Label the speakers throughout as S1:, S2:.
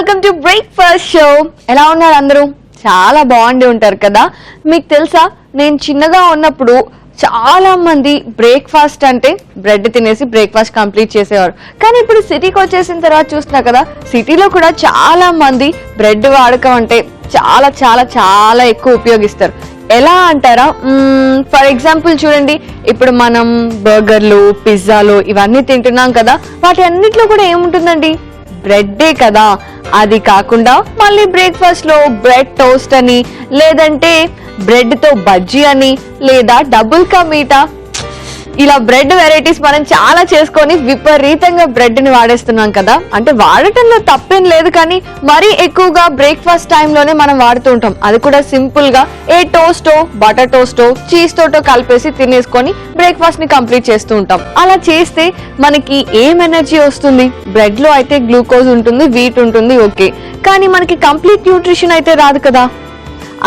S1: Welcome to breakfast show. ఎలా ఉన్నారు అందరూ? చాలా బాగుండి ఉంటారు కదా. మీకు తెలుసా, నేను చిన్నగా ఉన్నప్పుడు చాలా మంది బ్రేక్ఫాస్ట్ అంటే బ్రెడ్ తినేసి బ్రేక్ఫాస్ట్ కంప్లీట్ చేసేవారు. కానీ ఇప్పుడు సిటీకి వచ్చేసిన తర్వాత చూస్తున్నా కదా, సిటీలో కూడా చాలా మంది బ్రెడ్ వాడకం అంటే చాలా చాలా చాలా ఎక్కువ ఉపయోగిస్తారు. ఎలా అంటారా? ఫర్ ఎగ్జాంపుల్ చూడండి, ఇప్పుడు మనం బర్గర్లు, పిజ్జాలు ఇవన్నీ తింటున్నాం కదా, వాటి అన్నిట్లో కూడా ఏముంటుందండి? బ్రెడ్డే కదా. అది కాకుండా మళ్ళీ బ్రేక్ఫాస్ట్ లో బ్రెడ్ టోస్ట్ అని, లేదంటే బ్రెడ్ తో బజ్జీ అని, లేదా డబుల్ కా మీఠా, ఇలా బ్రెడ్ వెరైటీస్ మనం చాలా చేసుకొని విపరీతంగా బ్రెడ్ ని వాడేస్తున్నాం కదా. అంటే వాడటంలో తప్పేం లేదు, కానీ మరీ ఎక్కువగా బ్రేక్ఫాస్ట్ టైంలోనే మనం వాడుతూ ఉంటాం. అది కూడా సింపుల్ గా ఏ టోస్టో, బటర్ టోస్టో, చీజ్ తోటో కలిపేసి తినేసుకొని బ్రేక్ఫాస్ట్ ని కంప్లీట్ చేస్తూ ఉంటాం. అలా చేస్తే మనకి ఏం ఎనర్జీ వస్తుంది? బ్రెడ్ లో అయితే గ్లూకోజ్ ఉంటుంది, వీట్ ఉంటుంది, ఓకే, కానీ మనకి కంప్లీట్ న్యూట్రిషన్ అయితే రాదు కదా.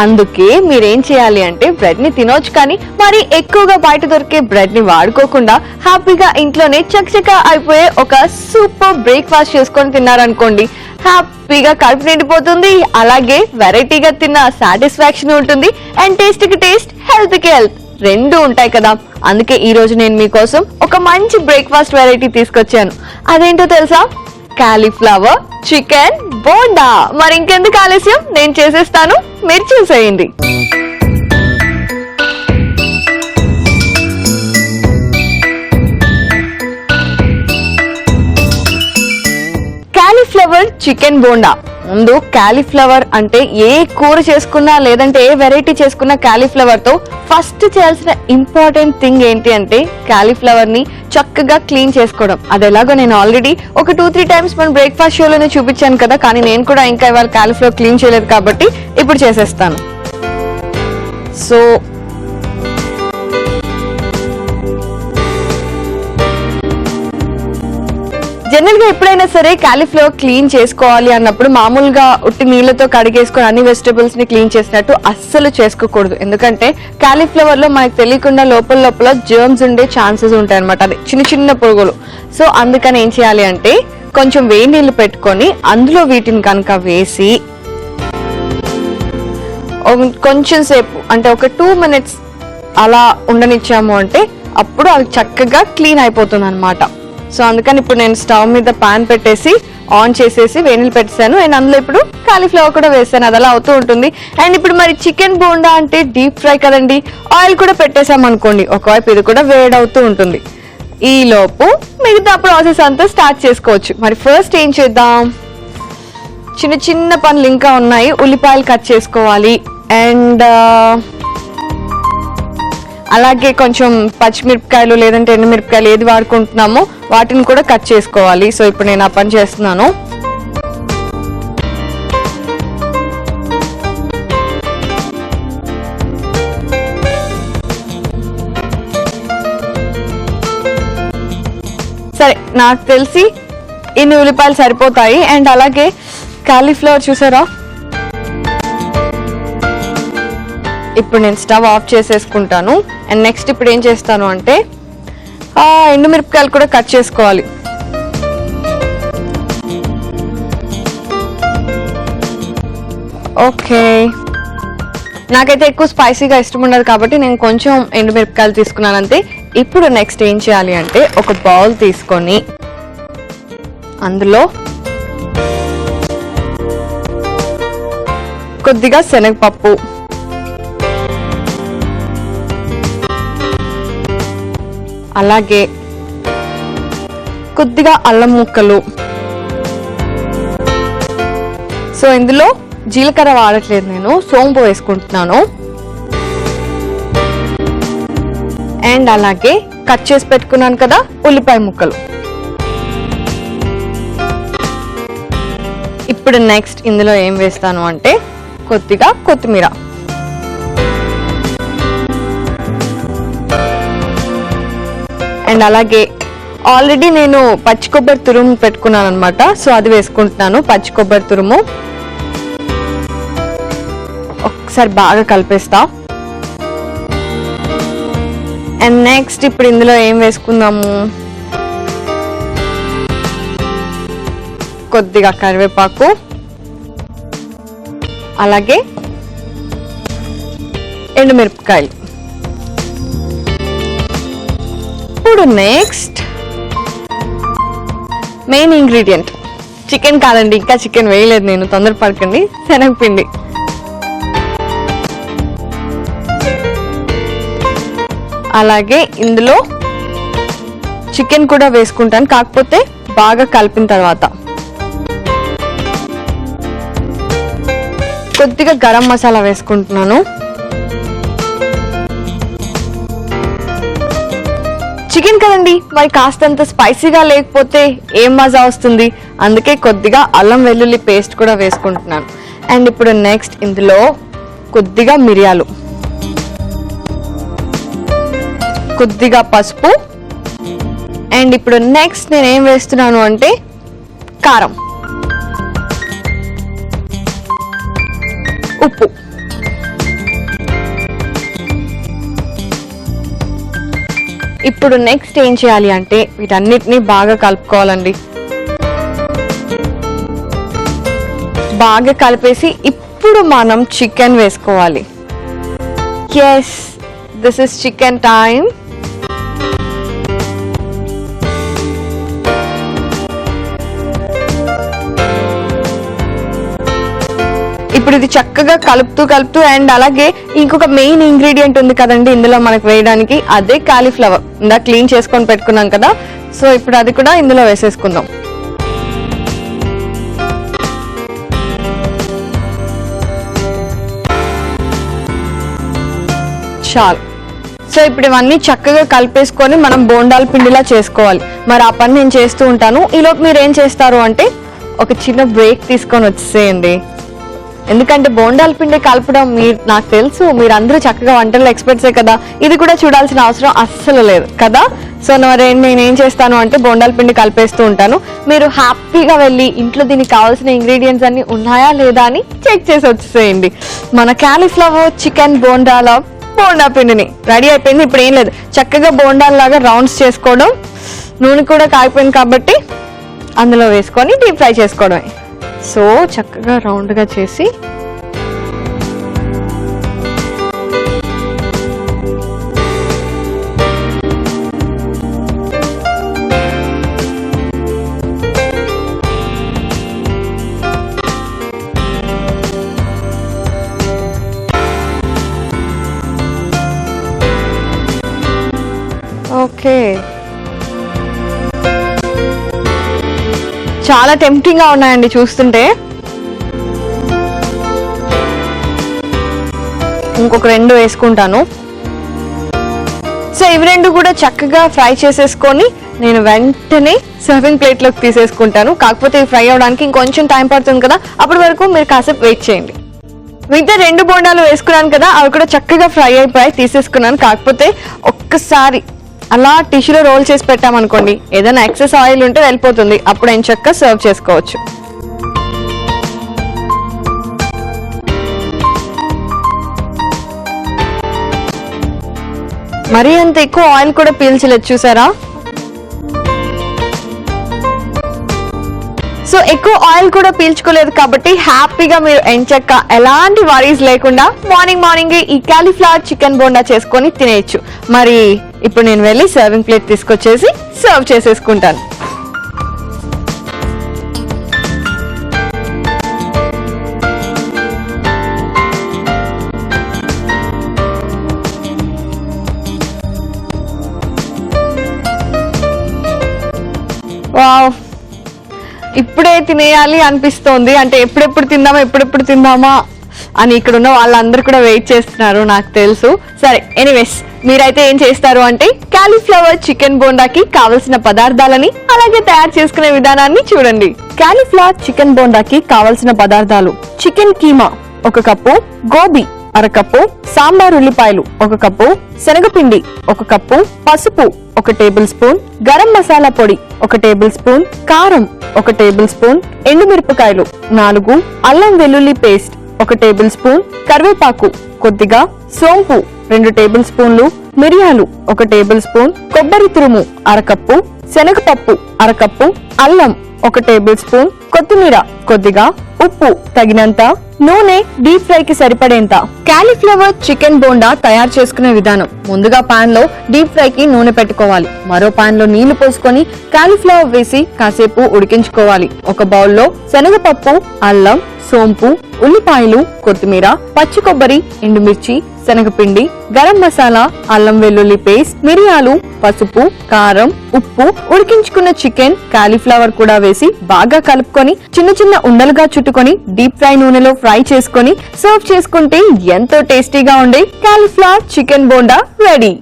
S1: అందుకే మీరేం చేయాలి అంటే, బ్రెడ్ ని తినొచ్చు, కానీ మరి ఎక్కువగా బయట దొరికే బ్రెడ్ ని వాడుకోకుండా హ్యాపీగా ఇంట్లోనే చకచకా అయిపోయే ఒక సూపర్ బ్రేక్ఫాస్ట్ చేసుకొని తిన్నారనుకోండి, హ్యాపీగా కడుపు నిండిపోతుంది, అలాగే వెరైటీగా తిన్న సాటిస్ఫాక్షన్ ఉంటుంది, అండ్ టేస్ట్ కి టేస్ట్, హెల్త్ కి హెల్త్ రెండు ఉంటాయి కదా. అందుకే ఈ రోజు నేను మీకోసం ఒక మంచి బ్రేక్ఫాస్ట్ వెరైటీ తీసుకొచ్చాను. అదేంటో తెలుసా? Cauliflower chicken bonda. మరి ఇంకెందుకు ఆలస్యం, నేను చేసేస్తాను, మీరు చూసేయండి. Cauliflower chicken bonda. ముందు కాలీఫ్లవర్ అంటే ఏ కూర చేసుకున్నా, లేదంటే ఏ వెరైటీ చేసుకున్నా కాలీఫ్లవర్ తో ఫస్ట్ చేయాల్సిన ఇంపార్టెంట్ థింగ్ ఏంటి అంటే, కాలీఫ్లవర్ ని చక్కగా క్లీన్ చేసుకోవడం. అది ఎలాగో నేను ఆల్రెడీ ఒక 2-3 టైమ్స్ మన బ్రేక్ఫాస్ట్ షోలోనే చూపించాను కదా, కానీ నేను కూడా ఇంకా ఇవాళ కాలీఫ్లవర్ క్లీన్ చేయలేదు కాబట్టి ఇప్పుడు చేసేస్తాను. సో జనరల్ గా ఎప్పుడైనా సరే కాలీఫ్లవర్ క్లీన్ చేసుకోవాలి అన్నప్పుడు మామూలుగా ఉట్టి నీళ్లతో కడిగేసుకొని అన్ని వెజిటబుల్స్ ని క్లీన్ చేసినట్టు అస్సలు చేసుకోకూడదు. ఎందుకంటే కాలీఫ్లవర్ లో మనకు తెలియకుండా లోపల జర్మ్స్ ఉండే ఛాన్సెస్ ఉంటాయి అనమాట, అది చిన్న చిన్న పురుగులు. సో అందుకని ఏం చేయాలి అంటే, కొంచెం వేడి నీళ్లు పెట్టుకొని అందులో వీటిని కనుక వేసి కొంచెం సేపు అంటే ఒక 2 minutes అలా ఉండనిచ్చాము అంటే అప్పుడు అది చక్కగా క్లీన్ అయిపోతుంది అనమాట. సో అందుకని ఇప్పుడు నేను స్టవ్ మీద పాన్ పెట్టేసి ఆన్ చేసేసి వేణీలు పెట్టేశాను, అండ్ అందులో ఇప్పుడు కాలీఫ్లవర్ కూడా వేసాను. అది అలా అవుతూ ఉంటుంది. అండ్ ఇప్పుడు మరి చికెన్ బోండా అంటే డీప్ ఫ్రై కదండి, ఆయిల్ కూడా పెట్టేసాం అనుకోండి, ఒకవైపు ఇది కూడా వేడవుతూ ఉంటుంది. ఈ లోపు మిగతా ప్రాసెస్ అంతా స్టార్ట్ చేసుకోవచ్చు. మరి ఫస్ట్ ఏం చేద్దాం? చిన్న చిన్న పనులు ఇంకా ఉన్నాయి. ఉల్లిపాయలు కట్ చేసుకోవాలి, అండ్ అలాగే కొంచెం పచ్చిమిరపకాయలు లేదంటే ఎండుమిరపకాయలు ఏది వాడుకుంటున్నామో వాటిని కూడా కట్ చేసుకోవాలి. సో ఇప్పుడు నేను ఆ పని చేస్తున్నాను. సరే, నాకు తెలిసి ఇన్ని ఉల్లిపాయలు సరిపోతాయి. అండ్ అలాగే కాలీఫ్లవర్ చూసారా, ఇప్పుడు నేను స్టవ్ ఆఫ్ చేసేసుకుంటాను. అండ్ నెక్స్ట్ ఇప్పుడు ఏం చేస్తాను అంటే, ఎండుమిరపకాయలు కూడా కట్ చేసుకోవాలి. ఓకే, నాకైతే ఎక్కువ స్పైసీగా ఇష్టం ఉండదు కాబట్టి నేను కొంచెం ఎండుమిరపకాయలు తీసుకున్నాను అంతే. ఇప్పుడు నెక్స్ట్ ఏం చేయాలి అంటే, ఒక బౌల్ తీసుకొని అందులో కొద్దిగా శనగపప్పు, అలాగే కొద్దిగా అల్లం ముక్కలు. సో ఇందులో జీలకర్ర వాడట్లేదు, నేను సోంపు వేసుకుంటున్నాను. అండ్ అలాగే కట్ చేసి పెట్టుకున్నాను కదా ఉల్లిపాయ ముక్కలు. ఇప్పుడు నెక్స్ట్ ఇందులో ఏం వేస్తాను అంటే, కొద్దిగా కొత్తిమీర, అండ్ అలాగే ఆల్రెడీ నేను పచ్చి కొబ్బరి తురుము పెట్టుకున్నాను అనమాట. సో అది వేసుకుంటున్నాను, పచ్చి కొబ్బరి తురుము. ఒకసారి బాగా కలిపేస్తా. అండ్ నెక్స్ట్ ఇప్పుడు ఇందులో ఏం వేసుకుందాము, కొద్దిగా కరివేపాకు, అలాగే ఎండుమిరపకాయలు. ఇప్పుడు నెక్స్ట్ మెయిన్ ఇంగ్రీడియంట్, చికెన్ కాదండి, ఇంకా చికెన్ వేయలేదు నేను, తొందరపడకండి. శనగపిండి. అలాగే ఇందులో చికెన్ కూడా వేసుకుంటాను, కాకపోతే బాగా కలిపిన తర్వాత. కొద్దిగా గరం మసాలా వేసుకుంటున్నాను. చికెన్ కదండి, మరి కాస్తంత స్పైసీగా లేకపోతే ఏం మజా వస్తుంది, అందుకే కొద్దిగా అల్లం వెల్లుల్లి పేస్ట్ కూడా వేసుకుంటున్నాను. అండ్ ఇప్పుడు నెక్స్ట్ ఇందులో కొద్దిగా మిరియాలు, కొద్దిగా పసుపు. అండ్ ఇప్పుడు నెక్స్ట్ నేను ఏం వేస్తున్నాను అంటే కారం, ఉప్పు. ఇప్పుడు నెక్స్ట్ ఏం చేయాలి అంటే వీటన్నిటిని బాగా కలుపుకోవాలండి. బాగా కలిపేసి ఇప్పుడు మనం చికెన్ వేసుకోవాలి. yes, this is chicken time. ఇప్పుడు ఇది చక్కగా కలుపుతూ అండ్ అలాగే ఇంకొక మెయిన్ ఇంగ్రీడియంట్ ఉంది కదండి ఇందులో మనకు వేయడానికి, అదే కాలీఫ్లవర్. ఇందా క్లీన్ చేసుకొని పెట్టుకున్నాం కదా, సో ఇప్పుడు అది కూడా ఇందులో వేసేసుకుందాం. చాలు. సో ఇప్పుడు ఇవన్నీ చక్కగా కలిపేసుకొని మనం బోండాల పిండిలా చేసుకోవాలి. మరి ఆ పని నేను చేస్తూ ఉంటాను. ఈలోపు మీరు ఏం చేస్తారు అంటే ఒక చిన్న బ్రేక్ తీసుకొని వచ్చేసేయండి. ఎందుకంటే బోండాల పిండి కలపడం నాకు తెలుసు, మీరు అందరూ చక్కగా వంటల్లో ఎక్స్పర్ట్సే కదా, ఇది కూడా చూడాల్సిన అవసరం అస్సలు లేదు కదా. సో నేను ఏం చేస్తాను అంటే బోండాల పిండి కలిపేస్తూ ఉంటాను. మీరు హ్యాపీగా వెళ్ళి ఇంట్లో దీనికి కావాల్సిన ఇంగ్రీడియంట్స్ అన్ని ఉన్నాయా లేదా అని చెక్ చేసి వచ్చేసేయండి. మన కాలీఫ్లవర్ చికెన్ బోండా పిండిని రెడీ అయిపోయింది. ఇప్పుడు ఏం లేదు, చక్కగా బోండాల్లాగా రౌండ్స్ చేసుకోవడం. నూనె కూడా కాగిపోయింది కాబట్టి అందులో వేసుకొని డీప్ ఫ్రై చేసుకోవడమే. సో చక్కగా రౌండ్గా చేసి ఓకే. చాలా టెంప్టింగ్ గా ఉన్నాయండి చూస్తుంటే. ఇంకొక 2 వేసుకుంటాను. సో ఇవి 2 కూడా చక్కగా ఫ్రై చేసేసుకొని నేను వెంటనే సర్వింగ్ ప్లేట్ లోకి తీసేసుకుంటాను. కాకపోతే ఇవి ఫ్రై అవడానికి ఇంకొంచెం టైం పడుతుంది కదా, అప్పటి వరకు మీరు కాసేపు వెయిట్ చేయండి. మిగతా 2 బోండాలు వేసుకున్నాను కదా, అవి కూడా చక్కగా ఫ్రై అయిపోయి తీసేసుకున్నాను. కాకపోతే ఒక్కసారి అలా టిష్యూలో రోల్ చేసి పెట్టామనుకోండి, ఏదైనా ఎక్సెస్ ఆయిల్ ఉంటే వెళ్ళిపోతుంది. అప్పుడు ఏం చక్కగా సర్వ్ చేసుకోవచ్చు. మరీ అంత ఎక్కువ ఆయిల్ కూడా పీల్చలేదు చూసారా. సో ఎక్కువ ఆయిల్ కూడా పీల్చుకోలేదు కాబట్టి హ్యాపీగా మీరు ఎంచక్క ఎలాంటి వరీస్ లేకుండా మార్నింగ్ ఈ కాలీఫ్లవర్ చికెన్ బోండా చేసుకొని తినేయచ్చు. మరి ఇప్పుడు నేను వెళ్ళి సర్వింగ్ ప్లేట్ తీసుకొచ్చేసి సర్వ్ చేసేసుకుంటాను. వావ్, ఇప్పుడే తినేయాలి అనిపిస్తోంది. అంటే ఎప్పుడెప్పుడు తిందామా అని ఇక్కడ ఉన్న వాళ్ళందరూ కూడా వెయిట్ చేస్తున్నారు నాకు తెలుసు. సరే, ఎనీవేస్ మీరైతే ఏం చేస్తారు అంటే కాలీఫ్లవర్ చికెన్ బోండాకి కావలసిన పదార్థాలని అలాగే తయారు చేసుకునే విధానాన్ని చూడండి. కాలీఫ్లవర్ చికెన్ బోండాకి కావలసిన పదార్థాలు: chicken keema 1 cup, gobi 1/2 cup, sambar ఉల్లిపాయలు 1 కప్పు, శనగపిండి 1 కప్పు, పసుపు 1 టేబుల్ స్పూన్, గరం మసాలా పొడి 1 టేబుల్ స్పూన్, కారం 1 టేబుల్ స్పూన్, ఎండుమిరపకాయలు 4, అల్లం వెల్లుల్లి పేస్ట్ 1 టేబుల్ స్పూన్, కరివేపాకు కొద్దిగా, సోంపు 2 టేబుల్ స్పూన్లు, మిరియాలు 1 టేబుల్ స్పూన్, కొబ్బరి తురుము 1/2 కప్పు, శనగపప్పు 1/2 కప్పు, అల్లం 1 టేబుల్ స్పూన్, కొత్తిమీర కొద్దిగా, ఉప్పు తగినంత, నూనె డీప్ ఫ్రై కి సరిపడేంత. కాలీఫ్లవర్ చికెన్ బోండా తయారు చేసుకునే విధానం. ముందుగా పాన్ లో డీప్ ఫ్రై కి నూనె పెట్టుకోవాలి. మరో పాన్ లో నీళ్లు పోసుకొని కాలీఫ్లవర్ వేసి కాసేపు ఉడికించుకోవాలి. ఒక బౌల్లో శనగపప్పు, అల్లం, సోంపు, ఉల్లిపాయలు, కొత్తిమీర, పచ్చి కొబ్బరి, ఎండుమిర్చి, శనగపిండి, గరం మసాలా, అల్లం వెల్లుల్లి పేస్ట్, మిరియాలు, పసుపు, కారం, ఉప్పు, ఉడికించుకున్న చికెన్, కాలీఫ్లవర్ కూడా వేసి బాగా కలుపుకొని చిన్న చిన్న ఉండలుగా చుట్టుకొని డీప్ ఫ్రై నూనెలో ఫ్రై చేసుకొని సర్వ్ చేసుకుంటే ఎంతో టేస్టీగా ఉండే cauliflower chicken bonda ready.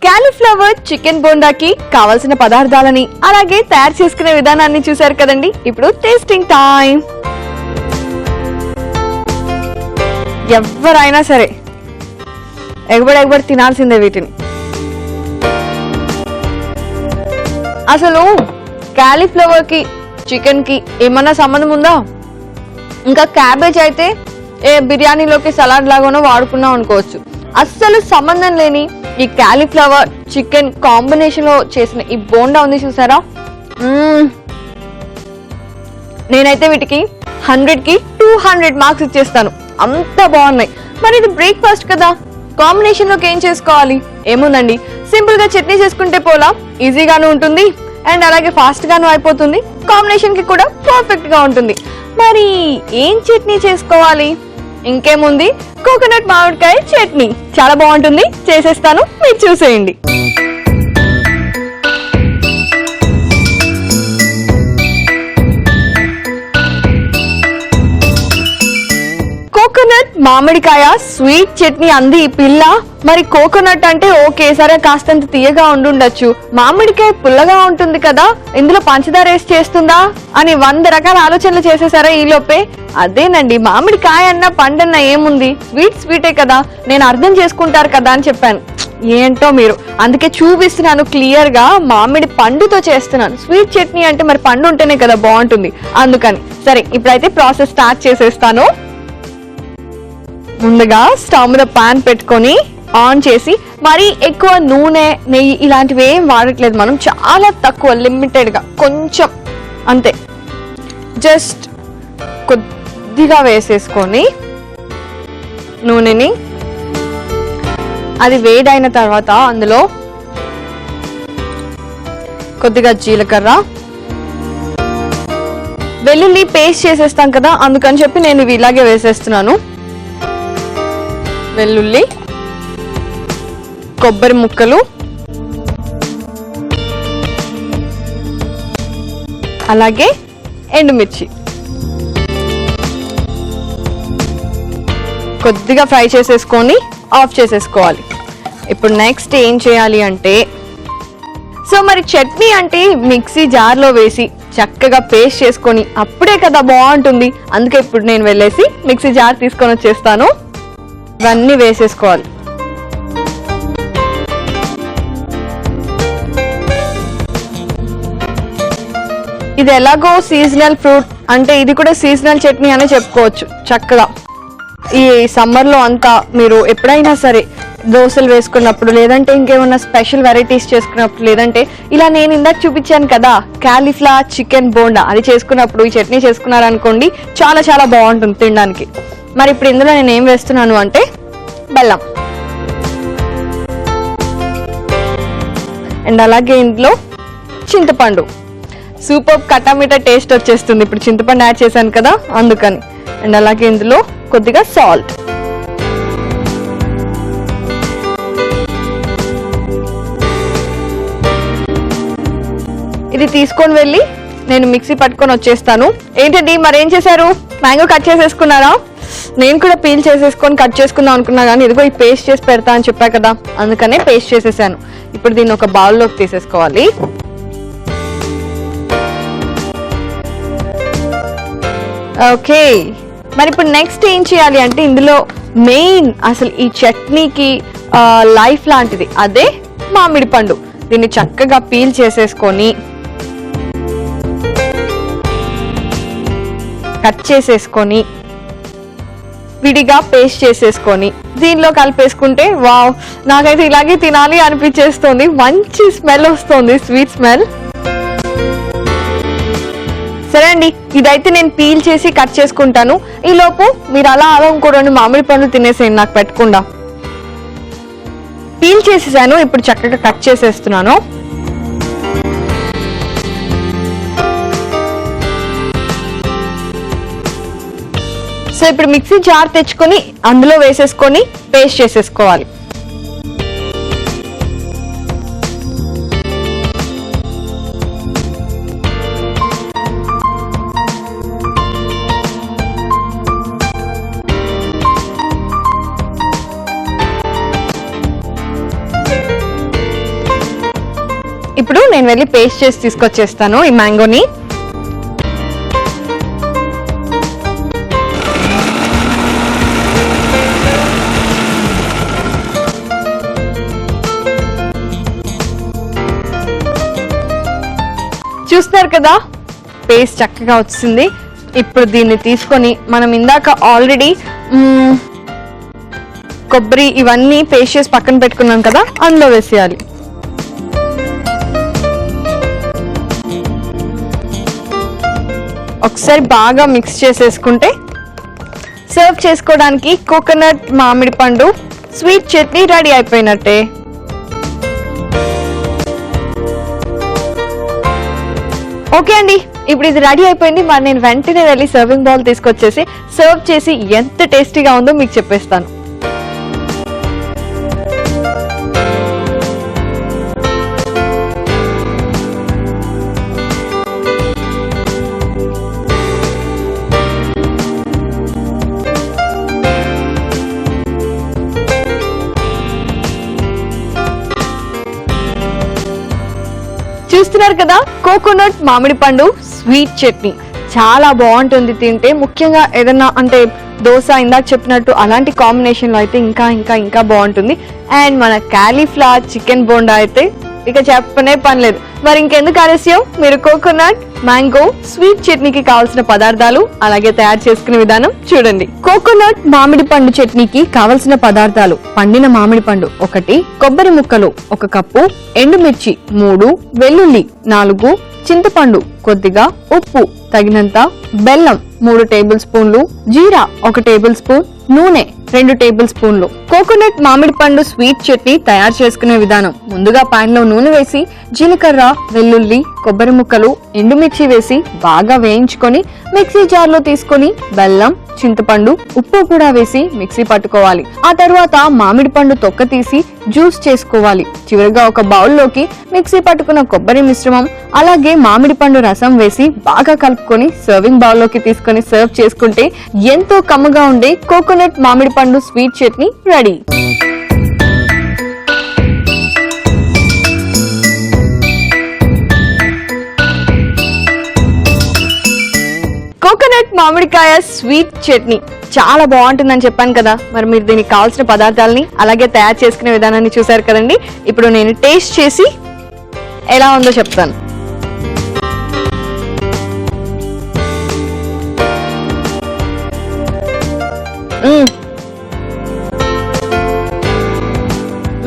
S1: Cauliflower chicken బోండాకి కావలసిన పదార్థాలని అలాగే తయారు చేసుకునే విధానాన్ని చూశారు కదండి. ఇప్పుడు టేస్టింగ్ టైం. ఎవరైనా సరే ఎగబడి తినాల్సిందే వీటిని. అసలు కాలీఫ్లవర్ కి చికెన్ కి ఏమన్నా సంబంధం ఉందా? ఇంకా క్యాబేజ్ అయితే బిర్యానీలోకి సలాడ్ లాగానో వాడుకున్నాం అనుకోవచ్చు. అస్సలు సంబంధం లేని ఈ కాలీఫ్లవర్ చికెన్ కాంబినేషన్ లో చేసిన ఈ బోండా ఉంది చూసారా, నేనైతే వీటికి 100కి 200 మార్క్స్ ఇచ్చేస్తాను. అంత బాగున్నాయి. మరి ఇది బ్రేక్ఫాస్ట్ కదా, కాంబినేషన్ లోకి ఏం చేసుకోవాలి? ఏముందండి, సింపుల్ గా చట్నీ చేసుకుంటే పోలా ఈజీగాను ఉంటుంది అండ్ అలాగే ఫాస్ట్ గాను అయిపోతుంది. కాంబినేషన్ కి కూడా పర్ఫెక్ట్ గా ఉంటుంది. మరి ఏం చట్నీ చేసుకోవాలి? ఇంకేముంది, కోకోనట్ మామిడికాయ చట్నీ. చాలా బాగుంటుంది, చేసేస్తాను, మీరు చూసేయండి. కోకోనట్ మామిడికాయ స్వీట్ చట్నీ అంది ఈ పిల్ల. మరి కోకోనట్ అంటే ఓకే సరే కాస్తంత తీయగా ఉండుండొచ్చు, మామిడికాయ పుల్లగా ఉంటుంది కదా, ఇందులో పంచదార వేసి చేస్తుందా అని 100 రకాల ఆలోచనలు చేసేసారా ఈ లోపే. అదేనండి, మామిడికాయ అన్న పండన్న ఏముంది, స్వీటే కదా, నేను అర్థం చేసుకుంటారు కదా అని చెప్పాను. ఏంటో మీరు, అందుకే చూపిస్తున్నాను క్లియర్ గా, మామిడి పండుతో చేస్తున్నాను. స్వీట్ చట్నీ అంటే మరి పండు ఉంటేనే కదా బాగుంటుంది, అందుకని. సరే ఇప్పుడైతే ప్రాసెస్ స్టార్ట్ చేసేస్తాను. ముందుగా స్టవ్ మీద పాన్ పెట్టుకొని ఆన్ చేసి, మరీ ఎక్కువ నూనె నెయ్యి ఇలాంటివి ఏం వాడట్లేదు మనం, చాలా తక్కువ లిమిటెడ్ గా కొంచెం అంతే, జస్ట్ కొద్దిగా వేసేసుకొని నూనెని, అది వేడైన తర్వాత అందులో కొద్దిగా జీలకర్ర, వెల్లుల్లి పేస్ట్ చేసేస్తాం కదా అందుకని చెప్పి నేను ఇవి ఇలాగే వేసేస్తున్నాను. వెల్లుల్లి, కొబ్బరి ముక్కలు, అలాగే ఎండుమిర్చి కొద్దిగా ఫ్రై చేసేసుకొని ఆఫ్ చేసేసుకోవాలి. ఇప్పుడు నెక్స్ట్ ఏం చేయాలి అంటే, సో మరి చట్నీ అంటే మిక్సీ జార్లో వేసి చక్కగా పేస్ట్ చేసుకొని అప్పుడే కదా బాగుంటుంది. అందుకే ఇప్పుడు నేను వెళ్ళేసి మిక్సీ జార్ తీసుకొని వచ్చేస్తాను. ఇవన్నీ వేసేసుకోవాలి. ఇది ఎలాగో సీజనల్ ఫ్రూట్ అంటే ఇది కూడా సీజనల్ చట్నీ అనే చెప్పుకోవచ్చు. చక్కగా ఈ సమ్మర్ లో అంతా మీరు ఎప్పుడైనా సరే దోశలు వేసుకున్నప్పుడు, లేదంటే ఇంకేమన్నా స్పెషల్ వెరైటీస్ చేసుకున్నప్పుడు, లేదంటే ఇలా నేను ఇందాక చూపించాను కదా కాలీఫ్లవర్ చికెన్ బోండా, అది చేసుకున్నప్పుడు ఈ చట్నీ చేసుకున్నారనుకోండి చాలా చాలా బాగుంటుంది తినడానికి. మరి ఇప్పుడు ఇందులో నేను ఏం వేస్తున్నాను అంటే బెల్లం, అండ్ అలాగే ఇందులో చింతపండు. సూపర్ కటామిటా టేస్ట్ వచ్చేస్తుంది ఇప్పుడు చింతపండు యాడ్ చేశాను కదా అందుకని. అండ్ అలాగే ఇందులో కొద్దిగా సాల్ట్. ఇది తీసుకొని వెళ్ళి నేను మిక్సీ పట్టుకొని వచ్చేస్తాను. ఏంటండి మరేం చేశారు, మ్యాంగో కట్ చేసేసుకున్నారా? నేను కూడా పీల్ చేసేసుకొని కట్ చేసుకుందాం అనుకున్నా, కానీ ఇదిగో ఈ పేస్ట్ చేసి పెడతా అని చెప్పా కదా అందుకనే పేస్ట్ చేసేసాను. ఇప్పుడు దీన్ని ఒక బౌల్లోకి తీసేసుకోవాలి. ఓకే, మరి ఇప్పుడు నెక్స్ట్ ఏం చేయాలి అంటే, ఇందులో మెయిన్ అసలు ఈ చట్నీకి లైఫ్ లాంటిది అదే మామిడి పండు. దీన్ని చక్కగా పీల్ చేసేసుకొని కట్ చేసేసుకొని విడిగా పేస్ట్ చేసేసుకొని దీనిలో కలిపేసుకుంటే వావ్, నాకైతే ఇలాగే తినాలి అనిపించేస్తుంది. మంచి స్మెల్ వస్తుంది, స్వీట్ స్మెల్. సరే అండి, ఇదైతే నేను పీల్ చేసి కట్ చేసుకుంటాను. ఈ లోపు మీరు అలా ఇంకో 2 మామిడి పండ్లు తినేసేయండి నాకు పెట్టకుండా. పీల్ చేసేసాను, ఇప్పుడు చక్కగా కట్ చేసేస్తున్నాను. సో ఇప్పుడు మిక్సీ జార్ తెచ్చుకొని అందులో వేసేసుకొని పేస్ట్ చేసేసుకోవాలి. ఇప్పుడు నేను వెళ్ళి పేస్ట్ చేసి తీసుకొచ్చేస్తాను ఈ మ్యాంగోని. చూస్తున్నారు కదా, పేస్ట్ చక్కగా వచ్చింది. ఇప్పుడు దీన్ని తీసుకొని మనం ఇందాక ఆల్రెడీ కొబ్బరి ఇవన్నీ పేస్ట్ చేసి పక్కన పెట్టుకున్నాం కదా, అందులో వేసేయాలి. ఒకసారి బాగా మిక్స్ చేసేసుకుంటే సర్వ్ చేసుకోవడానికి కోకోనట్ మామిడి పండు స్వీట్ చట్నీ రెడీ అయిపోయినట్టే. ఓకే అండి, ఇప్పుడు ఇది రెడీ అయిపోయింది. మరి నేను వెంటనే వెళ్ళి సర్వింగ్ బౌల్ తీసుకొచ్చేసి సర్వ్ చేసి ఎంత టేస్టీగా ఉందో మీకు చెప్పేస్తాను. చూస్తున్నారు కదా, కోకోనట్ మామిడి పండు స్వీట్ చట్నీ చాలా బాగుంటుంది తింటే. ముఖ్యంగా ఏదన్నా అంటే దోశ ఇందాక చెప్పినట్టు అలాంటి కాంబినేషన్ లో అయితే ఇంకా ఇంకా ఇంకా బాగుంటుంది. అండ్ మన కాలీఫ్లవర్ చికెన్ బోండా అయితే ఇక చెప్పనే పని లేదు. మరి ఇంకెందుకు ఆలస్యం, మీరు కోకోనట్ మ్యాంగో స్వీట్ చట్నీకి కావాల్సిన పదార్థాలు అలాగే తయారు చేసుకునే విధానం చూడండి. కోకోనట్ మామిడి పండు చట్నీకి కావలసిన పదార్థాలు: పండిన మామిడి పండు 1, కొబ్బరి ముక్కలు 1 కప్పు, ఎండుమిర్చి 3, వెల్లుల్లి 4, చింతపండు కొద్దిగా, ఉప్పు తగినంత, బెల్లం 3 టేబుల్ స్పూన్లు, జీరా 1 టేబుల్ స్పూన్, నూనె 2 టేబుల్ స్పూన్లు. కోకోనట్ మామిడి పండు స్వీట్ చట్నీ తయారు చేసుకునే విధానం: ముందుగా పాన్ లో నూనె వేసి జీలకర్ర, వెల్లుల్లి, కొబ్బరి ముక్కలు, ఎండుమిర్చి వేసి బాగా వేయించుకొని మిక్సీ జార్ లో తీసుకొని బెల్లం, చింతపండు, ఉప్పు కూడా వేసి మిక్సీ పట్టుకోవాలి. ఆ తర్వాత మామిడి పండు తొక్క తీసి జ్యూస్ చేసుకోవాలి. చివరిగా ఒక బౌల్లోకి మిక్సీ పట్టుకున్న కొబ్బరి మిశ్రమం అలాగే మామిడి పండు రసం వేసి బాగా కలుపుకొని సర్వింగ్ బౌల్లోకి తీసుకొని సర్వ్ చేసుకుంటే ఎంతో కమ్మగా ఉండే కోకోనట్ మామిడి పండు స్వీట్ చట్నీ రెడీ. కోకోనట్ మామిడికాయ స్వీట్ చట్నీ చాలా బాగుంటుందని చెప్పాను కదా. మరి మీరు దీనికి కావాల్సిన పదార్థాలని అలాగే తయారు చేసుకునే విధానాన్ని చూసారు కదండి. ఇప్పుడు నేను టేస్ట్ చేసి ఎలా ఉందో చెప్తాను.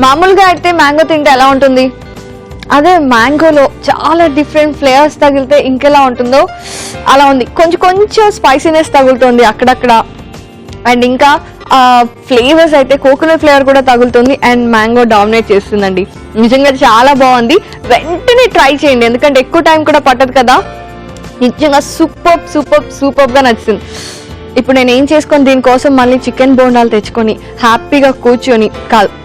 S1: మామూలుగా అయితే మ్యాంగో తింటే ఎలా ఉంటుంది, అదే మ్యాంగోలో చాలా డిఫరెంట్ ఫ్లేవర్స్ తగిలితే ఇంకెలా ఉంటుందో అలా ఉంది. కొంచెం స్పైసీనెస్ తగులుతుంది అక్కడక్కడ. అండ్ ఇంకా ఫ్లేవర్స్ అయితే కోకోనట్ ఫ్లేవర్ కూడా తగులుతుంది అండ్ మ్యాంగో డామినేట్ చేస్తుందండి. నిజంగా చాలా బాగుంది, వెంటనే ట్రై చేయండి. ఎందుకంటే ఎక్కువ టైం కూడా పట్టదు కదా. నిజంగా సూపర్ గా నచ్చింది. ఇప్పుడు నేను ఏం చేసుకొని దీనికోసం మళ్ళీ చికెన్ బోండాలు తెచ్చుకొని హ్యాపీగా కూర్చొని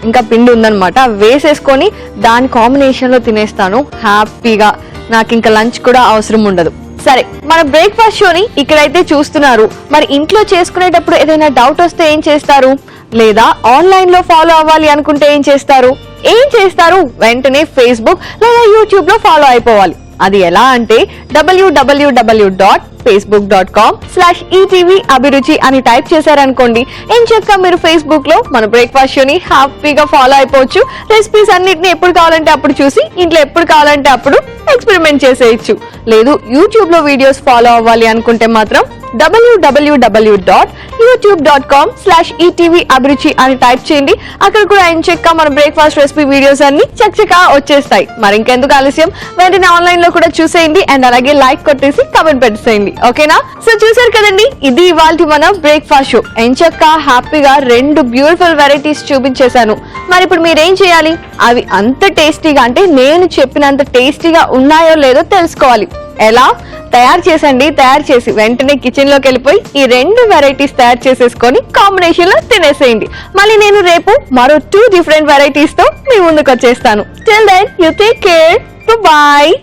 S1: ఇంకా పిండి ఉందనమాట వేసేసుకొని దాని కాంబినేషన్ లో తినేస్తాను హ్యాపీగా. నాకు ఇంకా లంచ్ కూడా అవసరం ఉండదు. సరే, మన బ్రేక్ఫాస్ట్ షోని ఇక్కడైతే చూస్తున్నారు. మరి ఇంట్లో చేసుకునేటప్పుడు ఏదైనా డౌట్ వస్తే ఏం చేస్తారు, లేదా ఆన్లైన్ లో ఫాలో అవ్వాలి అనుకుంటే ఏం చేస్తారు? వెంటనే ఫేస్బుక్ లేదా యూట్యూబ్ లో ఫాలో అయిపోవాలి. అది ఎలా అంటే www.facebook.com/ETV అభిరుచి అని టైప్ చేశారనుకోండి, ఎంచక్కా మీరు ఫేస్బుక్ లో మన బ్రేక్ఫాస్ట్ షోని హ్యాపీగా ఫాలో అయిపోవచ్చు. రెసిపీస్ అన్నిటిని ఎప్పుడు కావాలంటే అప్పుడు చూసి ఇంట్లో ఎప్పుడు కావాలంటే అప్పుడు ఎక్స్పెరిమెంట్ చేసేయచ్చు. లేదు యూట్యూబ్ లో వీడియోస్ ఫాలో అవ్వాలి అనుకుంటే మాత్రం www.youtube.com/etvabruchi అని టైప్ చేయండి. అక్కడ కూడా ఎంచక్కా మన బ్రేక్ఫాస్ట్ రెసిపీ వీడియోస్ అన్ని చక్కగా వచ్చేస్తాయి. మరి ఇంకెందుకు ఆలస్యం, వెంటనే ఆన్లైన్ లో కూడా చూసేయండి అండ్ అలాగే లైక్ కొట్టేసి కమెంట్ పెట్టేసేయండి. ఓకేనా? సో చూసారు కదండి, ఇది ఇవాల్టి మన బ్రేక్ఫాస్ట్ షో. ఎంచక్కా హ్యాపీగా 2 బ్యూటిఫుల్ వెరైటీస్ చూపించేశాను. మరి ఇప్పుడు మీరేం చేయాలి? అవి అంత టేస్టీగా అంటే నేను చెప్పినంత టేస్టీగా ఉన్నాయో లేదో తెలుసుకోవాలి. ఎలా? తయారు చేసి వెంటనే కిచెన్ లోకి వెళ్ళిపోయి ఈ 2 వెరైటీస్ తయారు చేసేసుకొని కాంబినేషన్ లో తినేసేయండి. మళ్ళీ నేను రేపు మరో 2 డిఫరెంట్ వెరైటీస్ తో మీ ముందుకు వచ్చేస్తాను. Till then you take care. Bye.